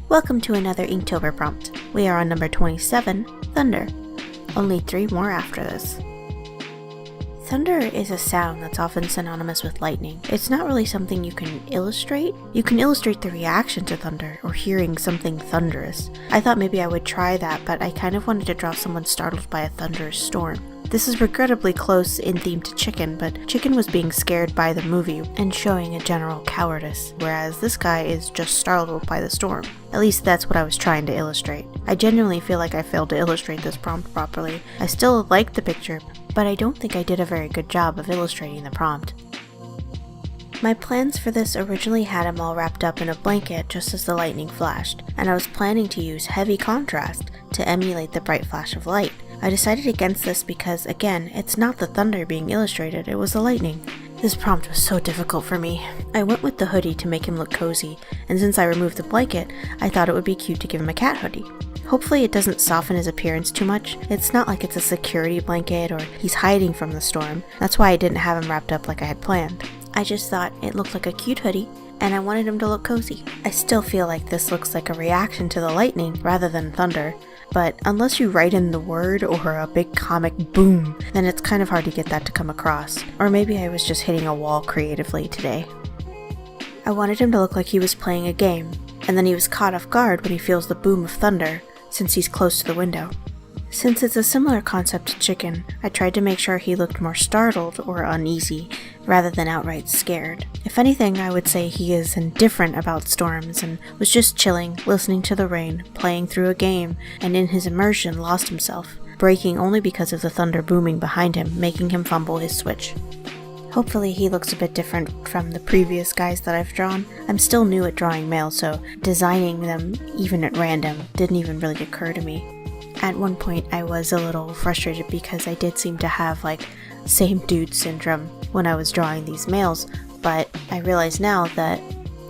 Welcome to another Inktober prompt. We are on number 27, Thunder. Only 3 more after this. Thunder is a sound that's often synonymous with lightning. It's not really something you can illustrate. You can illustrate the reaction to thunder or hearing something thunderous. I thought maybe I would try that, but I kind of wanted to draw someone startled by a thunderous storm. This is regrettably close in theme to Chicken, but Chicken was being scared by the movie and showing a general cowardice, whereas this guy is just startled by the storm. At least that's what I was trying to illustrate. I genuinely feel like I failed to illustrate this prompt properly. I still like the picture, but I don't think I did a very good job of illustrating the prompt. My plans for this originally had him all wrapped up in a blanket just as the lightning flashed, and I was planning to use heavy contrast to emulate the bright flash of light. I decided against this because, again, it's not the thunder being illustrated, it was the lightning. This prompt was so difficult for me. I went with the hoodie to make him look cozy, and since I removed the blanket, I thought it would be cute to give him a cat hoodie. Hopefully it doesn't soften his appearance too much. It's not like it's a security blanket or he's hiding from the storm. That's why I didn't have him wrapped up like I had planned. I just thought it looked like a cute hoodie, and I wanted him to look cozy. I still feel like this looks like a reaction to the lightning rather than thunder, but unless you write in the word or a big comic boom, then it's kind of hard to get that to come across. Or maybe I was just hitting a wall creatively today. I wanted him to look like he was playing a game, and then he was caught off guard when he feels the boom of thunder, since he's close to the window. Since it's a similar concept to Chicken, I tried to make sure he looked more startled or uneasy, rather than outright scared. If anything, I would say he is indifferent about storms and was just chilling, listening to the rain, playing through a game, and in his immersion lost himself, breaking only because of the thunder booming behind him, making him fumble his switch. Hopefully he looks a bit different from the previous guys that I've drawn. I'm still new at drawing males, so designing them even at random didn't even really occur to me. At one point I was a little frustrated because I did seem to have same dude syndrome when I was drawing these males, but I realize now that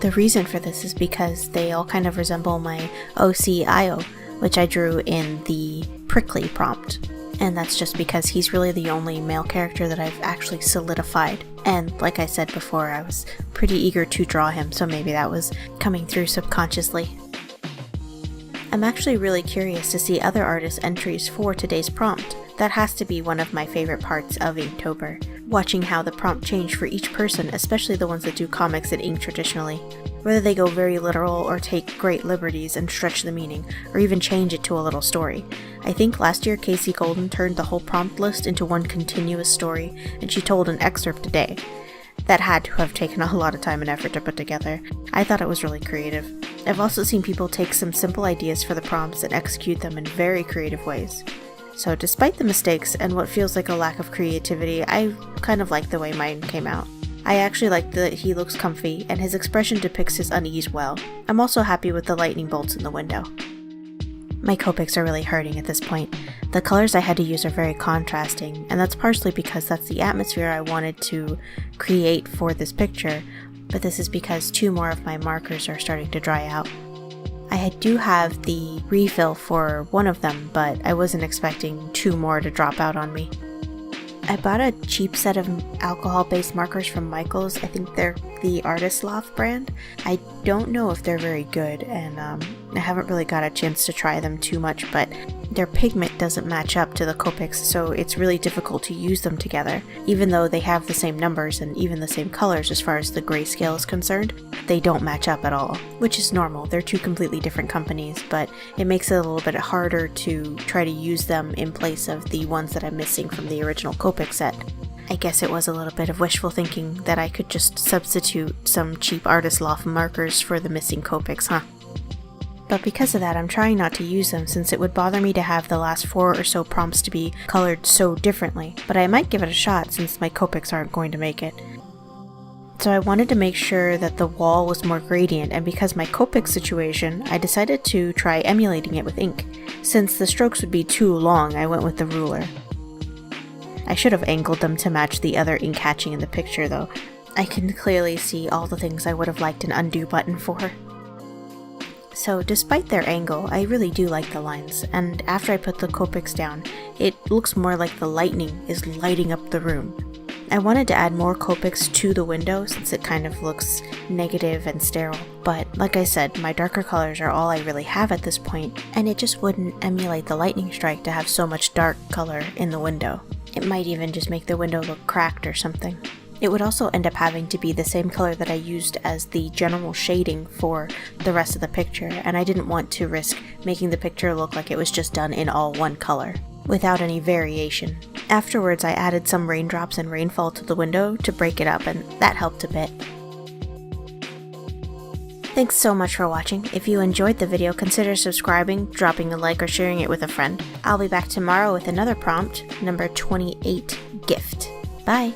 the reason for this is because they all kind of resemble my OCIO, which I drew in the prickly prompt. And that's just because he's really the only male character that I've actually solidified. And like I said before, I was pretty eager to draw him, so maybe that was coming through subconsciously. I'm actually really curious to see other artists' entries for today's prompt. That has to be one of my favorite parts of Inktober, watching how the prompt changed for each person, especially the ones that do comics in ink traditionally. Whether they go very literal or take great liberties and stretch the meaning, or even change it to a little story. I think last year Kasey Golden turned the whole prompt list into one continuous story, and she told an excerpt a day. That had to have taken a lot of time and effort to put together. I thought it was really creative. I've also seen people take some simple ideas for the prompts and execute them in very creative ways. So despite the mistakes and what feels like a lack of creativity, I kind of like the way mine came out. I actually like that he looks comfy, and his expression depicts his unease well. I'm also happy with the lightning bolts in the window. My Copics are really hurting at this point. The colors I had to use are very contrasting, and that's partially because that's the atmosphere I wanted to create for this picture, but this is because 2 more of my markers are starting to dry out. I do have the refill for one of them, but I wasn't expecting 2 more to drop out on me. I bought a cheap set of alcohol-based markers from Michaels. I think they're the Artist Loft brand. I don't know if they're very good, and I haven't really got a chance to try them too much, but their pigment doesn't match up to the Copics, so it's really difficult to use them together. Even though they have the same numbers and even the same colors as far as the grayscale is concerned, they don't match up at all, which is normal. They're 2 completely different companies, but it makes it a little bit harder to try to use them in place of the ones that I'm missing from the original Copic set. I guess it was a little bit of wishful thinking that I could just substitute some cheap Artist Loft markers for the missing Copics, huh? But because of that, I'm trying not to use them since it would bother me to have the last 4 or so prompts to be colored so differently, but I might give it a shot since my Copics aren't going to make it. So I wanted to make sure that the wall was more gradient, and because my Copic situation, I decided to try emulating it with ink. Since the strokes would be too long, I went with the ruler. I should have angled them to match the other ink hatching in the picture though. I can clearly see all the things I would have liked an undo button for. So despite their angle, I really do like the lines, and after I put the Copics down, it looks more like the lightning is lighting up the room. I wanted to add more Copics to the window since it kind of looks negative and sterile, but like I said, my darker colors are all I really have at this point, and it just wouldn't emulate the lightning strike to have so much dark color in the window. It might even just make the window look cracked or something. It would also end up having to be the same color that I used as the general shading for the rest of the picture, and I didn't want to risk making the picture look like it was just done in all one color, without any variation. Afterwards, I added some raindrops and rainfall to the window to break it up, and that helped a bit. Thanks so much for watching. If you enjoyed the video, consider subscribing, dropping a like, or sharing it with a friend. I'll be back tomorrow with another prompt, number 28, gift. Bye!